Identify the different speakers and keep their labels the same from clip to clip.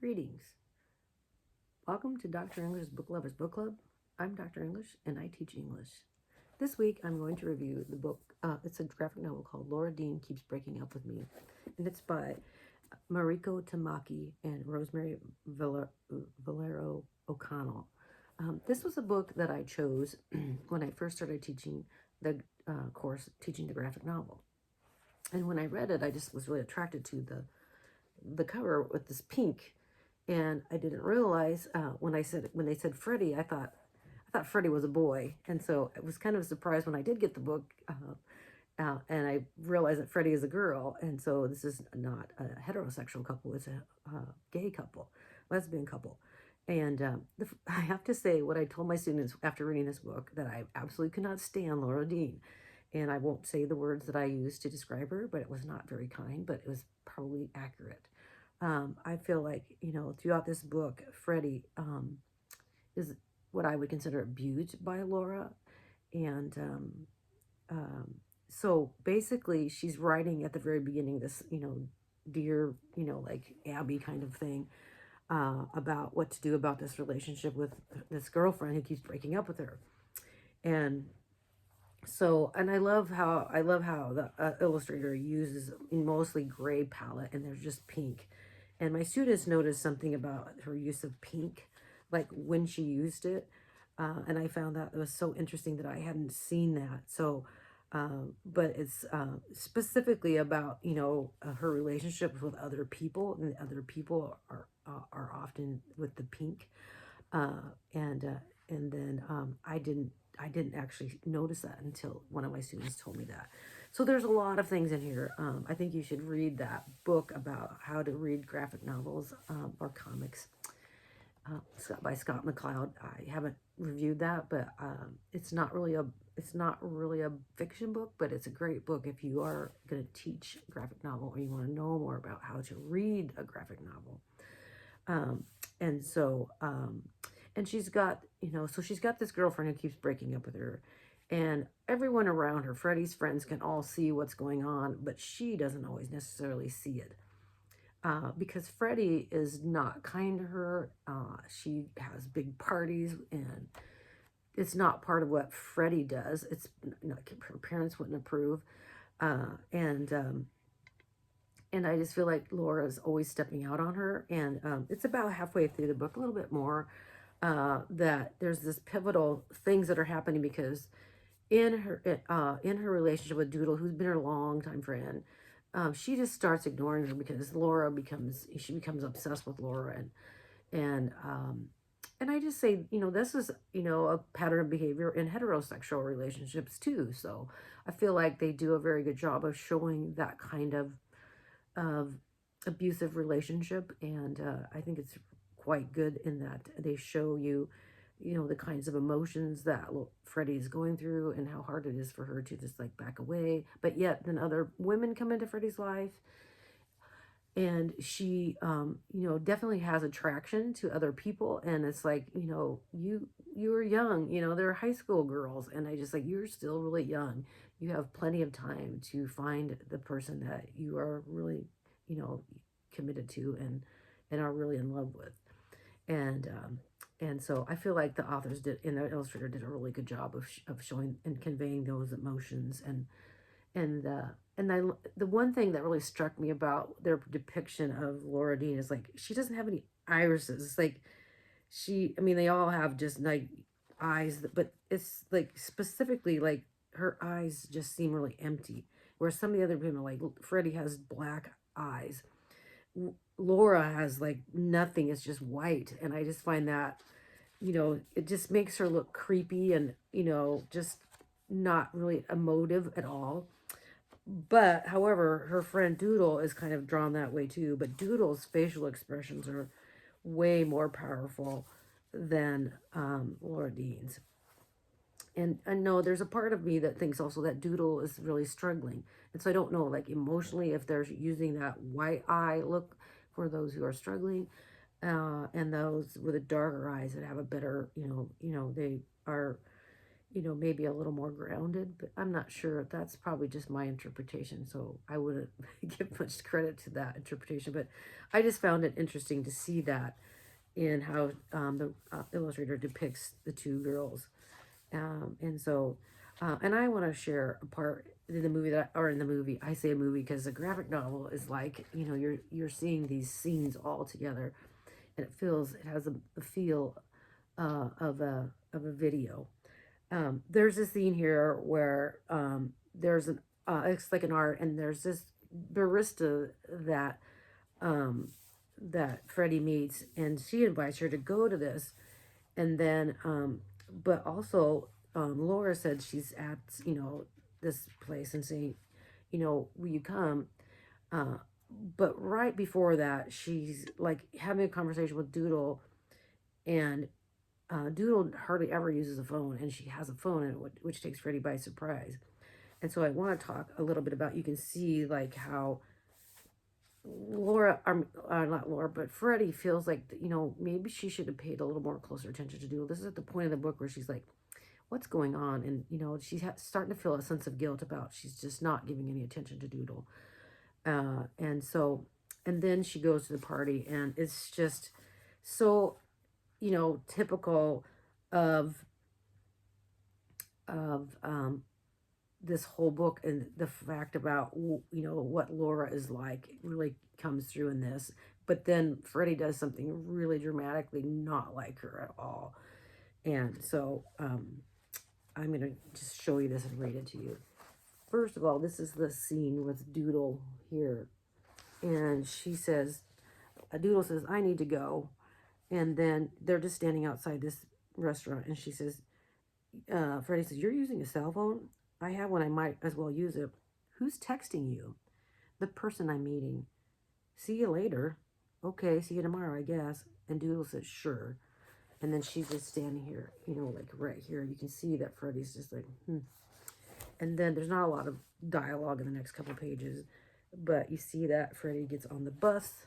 Speaker 1: Greetings. Welcome to Dr. English's Book Lovers Book Club. I'm Dr. English and I teach English. This week I'm going to review the book. It's a graphic novel called Laura Dean Keeps Breaking Up With Me. And it's by Mariko Tamaki and Rosemary Valero-O'Connell. This was a book that I chose when I first started teaching the course, Teaching the Graphic Novel. And when I read it, I just was really attracted to the cover with this pink, and I didn't realize when they said Freddie, I thought Freddie was a boy, and so I was kind of surprised when I did get the book, and I realized that Freddie is a girl, and so this is not a heterosexual couple; it's a gay couple, lesbian couple. And I have to say, what I told my students after reading this book, that I absolutely could not stand Laura Dean. And I won't say the words that I used to describe her, but it was not very kind, but it was probably accurate. I feel like, throughout this book, Freddie is what I would consider abused by Laura. And so basically, she's writing at the very beginning this, dear, like Abby kind of thing, about what to do about this relationship with this girlfriend who keeps breaking up with her. And so, and I love how the illustrator uses mostly gray palette, and there's just pink. And my students noticed something about her use of pink, like when she used it. And I found that it was so interesting that I hadn't seen that. So, but it's specifically about, her relationships with other people, and other people are often with the pink. And then I didn't actually notice that until one of my students told me that. So there's a lot of things in here. I think you should read that book about how to read graphic novels or comics by Scott McCloud. I haven't reviewed that, but it's not really a fiction book, but it's a great book if you are going to teach a graphic novel or you want to know more about how to read a graphic novel. And so, and she's got, so she's got this girlfriend who keeps breaking up with her, and everyone around her, Freddie's friends, can all see what's going on, but she doesn't always necessarily see it. Because Freddie is not kind to her. She has big parties, and it's not part of what Freddie does. It's like her parents wouldn't approve. And I just feel like Laura's always stepping out on her. And it's about halfway through the book, a little bit more, that there's this pivotal things that are happening, because in her relationship with Doodle, who's been her longtime friend, she just starts ignoring her because she becomes obsessed with Laura. And I just say, this is, a pattern of behavior in heterosexual relationships too. So I feel like they do a very good job of showing that kind of abusive relationship. And I think it's quite good in that they show you, the kinds of emotions that Freddie is going through, and how hard it is for her to just like back away. But yet then other women come into Freddie's life, and she definitely has attraction to other people. And it's like, you are young, they're high school girls, and I just like, you're still really young, you have plenty of time to find the person that you are really committed to, and are really in love with. And so I feel like the authors did, and the illustrator did a really good job of showing and conveying those emotions. And the one thing that really struck me about their depiction of Laura Dean is like, she doesn't have any irises. It's like they all have just like eyes, but it's like specifically like her eyes just seem really empty. Whereas some of the other people, like Freddie has black eyes, Laura has like nothing. It's just white. And I just find that, it just makes her look creepy, and, just not really emotive at all. But however, her friend Doodle is kind of drawn that way too. But Doodle's facial expressions are way more powerful than Laura Dean's. And I know there's a part of me that thinks also that Doodle is really struggling. And so I don't know, like emotionally, if they're using that white eye look for those who are struggling, and those with the darker eyes that have a better, they are, maybe a little more grounded, but I'm not sure. That's probably just my interpretation, so I wouldn't give much credit to that interpretation. But I just found it interesting to see that in how the illustrator depicts the two girls. And so, and I want to share a part in the movie or in the movie, I say a movie because a graphic novel is like, you're seeing these scenes all together, and it has a feel of a video. There's a scene here where it's like an art, and there's this barista um, that Freddie meets, and she invites her to go to this, and then, but also, Laura said she's at, this place and saying, will you come? Uh, but right before that, she's like having a conversation with Doodle, and Doodle hardly ever uses a phone, and she has a phone, and which takes Freddie by surprise. And so I want to talk a little bit about, you can see like how Laura, not Laura, but Freddie feels like, maybe she should have paid a little more closer attention to Doodle. This is at the point of the book where she's like, what's going on? And, she's starting to feel a sense of guilt about she's just not giving any attention to Doodle. And so, and then she goes to the party, and it's just so, typical of, of this whole book, and the fact about, what Laura is like really comes through in this. But then Freddie does something really dramatically not like her at all. And so I'm going to just show you this and read it to you. First of all, this is the scene with Doodle here. And she says, Doodle says, I need to go. And then they're just standing outside this restaurant. And she says, Freddie says, you're using a cell phone? I have one, I might as well use it. Who's texting you? The person I'm meeting. See you later. Okay, see you tomorrow, I guess. And Doodle says, sure. And then she's just standing here, like right here. You can see that Freddie's just like, And then there's not a lot of dialogue in the next couple pages, but you see that Freddie gets on the bus.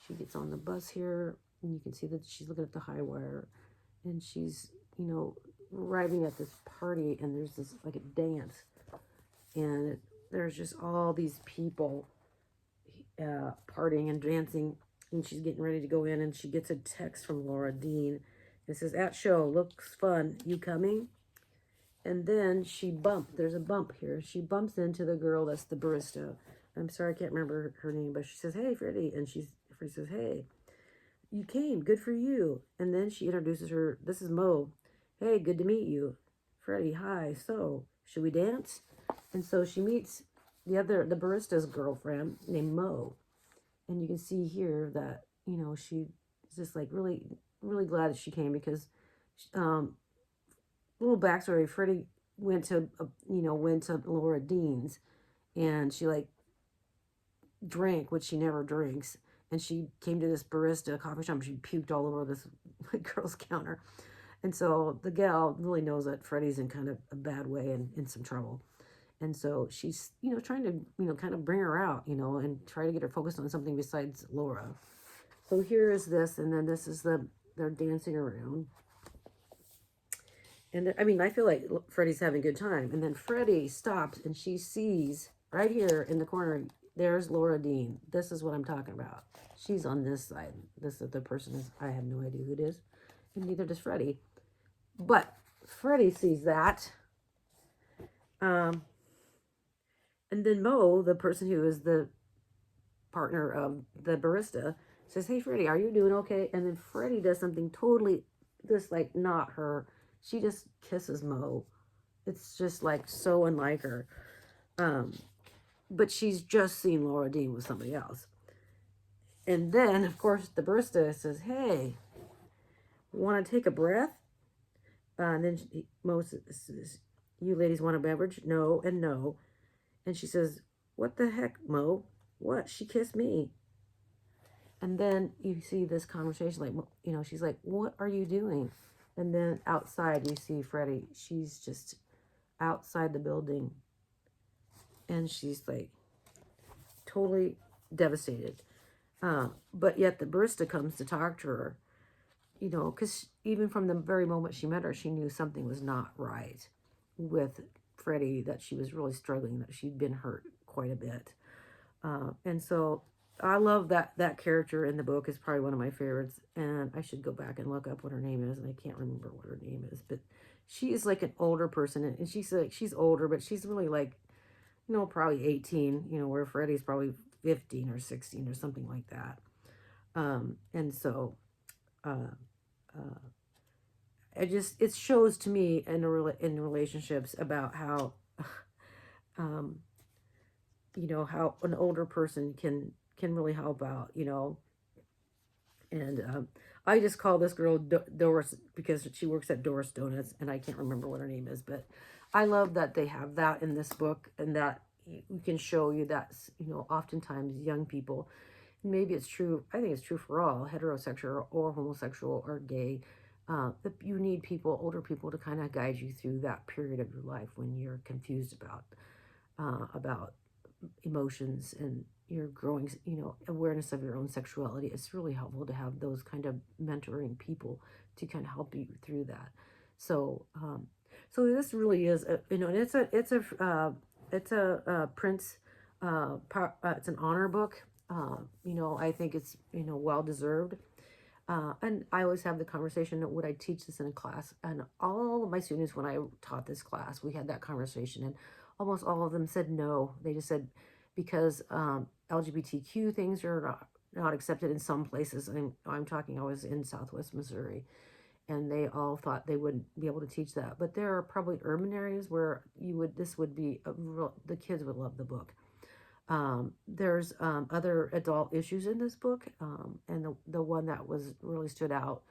Speaker 1: She gets on the bus here, and you can see that she's looking at the high wire, and she's, arriving at this party, and there's this like a dance, and there's just all these people partying and dancing, and she's getting ready to go in, and she gets a text from Laura Dean. It says, at show, looks fun, you coming? And then there's a bump here. She bumps into the girl that's the barista. I'm sorry, I can't remember her name, but she says, hey, Freddie. And Freddie says, hey, you came, good for you. And then she introduces her, this is Mo. Hey, good to meet you. Freddie, hi, so, should we dance? And so she meets the barista's girlfriend named Mo. And you can see here that, she's just like really, really glad that she came, because, little backstory, Freddie went to Laura Dean's, and she like drank, which she never drinks. And she came to this barista coffee shop, and she puked all over this girl's counter. And so the gal really knows that Freddie's in kind of a bad way and in some trouble. And so she's, trying to, kind of bring her out, and try to get her focused on something besides Laura. So here is this, and then this is they're dancing around. And I feel like Freddie's having a good time. And then Freddie stops, and she sees right here in the corner, there's Laura Dean. This is what I'm talking about. She's on this side. This is the person I have no idea who it is. And neither does Freddie. But Freddie sees that. And then Mo, the person who is the partner of the barista, says, hey, Freddie, are you doing okay? And then Freddie does something totally just like not her. She just kisses Mo. It's just like so unlike her. But she's just seen Laura Dean with somebody else. And then, of course, the barista says, hey, want to take a breath? And then Mo says, you ladies want a beverage? No and no. And she says, what the heck, Mo? What? She kissed me. And then you see this conversation, like, she's like, what are you doing? And then outside you see Freddie. She's just outside the building. And she's like totally devastated. But yet the barista comes to talk to her. you know, because even from the very moment she met her, she knew something was not right with Freddie, that she was really struggling, that she'd been hurt quite a bit. And so I love that character in the book is probably one of my favorites. And I should go back and look up what her name is, and I can't remember what her name is. But she is like an older person, and she's like she's older, but she's really like, you know, probably 18. You know, where Freddie's probably 15 or 16 or something like that. And so. Uh, uh, it shows to me in relationships about how um, you know, how an older person can really help out, you know. And I just call this girl Doris because she works at Doris Donuts, and I can't remember what her name is, but I love that they have that in this book, and that you can show you that, you know, oftentimes young people, maybe it's true, I think it's true for all, heterosexual or homosexual or gay, that you need people, older people, to kind of guide you through that period of your life when you're confused about emotions, and your growing, you know, awareness of your own sexuality. It's really helpful to have those kind of mentoring people to kind of help you through that. So, so this really is, you know, and it's a Prince, it's an honor book. You know, I think it's, you know, well deserved. And I always have the conversation, would I teach this in a class? And all of my students, when I taught this class, we had that conversation, and almost all of them said no. They just said, because LGBTQ things are not accepted in some places. I'm talking, I was in Southwest Missouri, and they all thought they wouldn't be able to teach that. But there are probably urban areas where this would be the kids would love the book. There's other adult issues in this book, and the one that was really stood out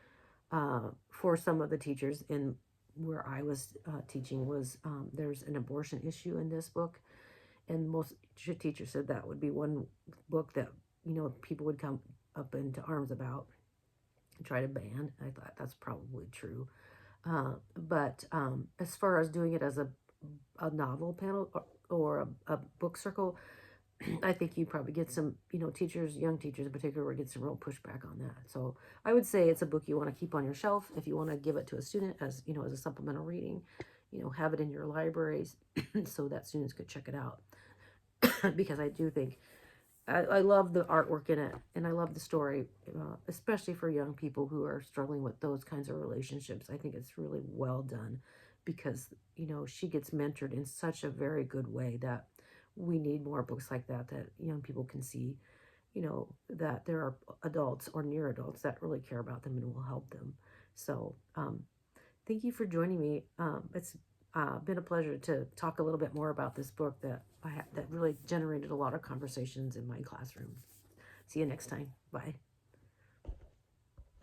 Speaker 1: for some of the teachers in where I was teaching was, there's an abortion issue in this book, and most teachers said that would be one book that, you know, people would come up into arms about and try to ban. I thought that's probably true, but as far as doing it as a novel panel, or a book circle, I think you probably get some, you know, teachers, young teachers in particular, would get some real pushback on that. So I would say it's a book you want to keep on your shelf. If you want to give it to a student as, you know, as a supplemental reading, you know, have it in your libraries so that students could check it out. Because I do think I love the artwork in it, and I love the story, especially for young people who are struggling with those kinds of relationships. I think it's really well done, because, you know, she gets mentored in such a very good way that we need more books like that, that young people can see, you know, that there are adults or near adults that really care about them and will help them. So, thank you for joining me. It's been a pleasure to talk a little bit more about this book that that really generated a lot of conversations in my classroom. See you next time. Bye.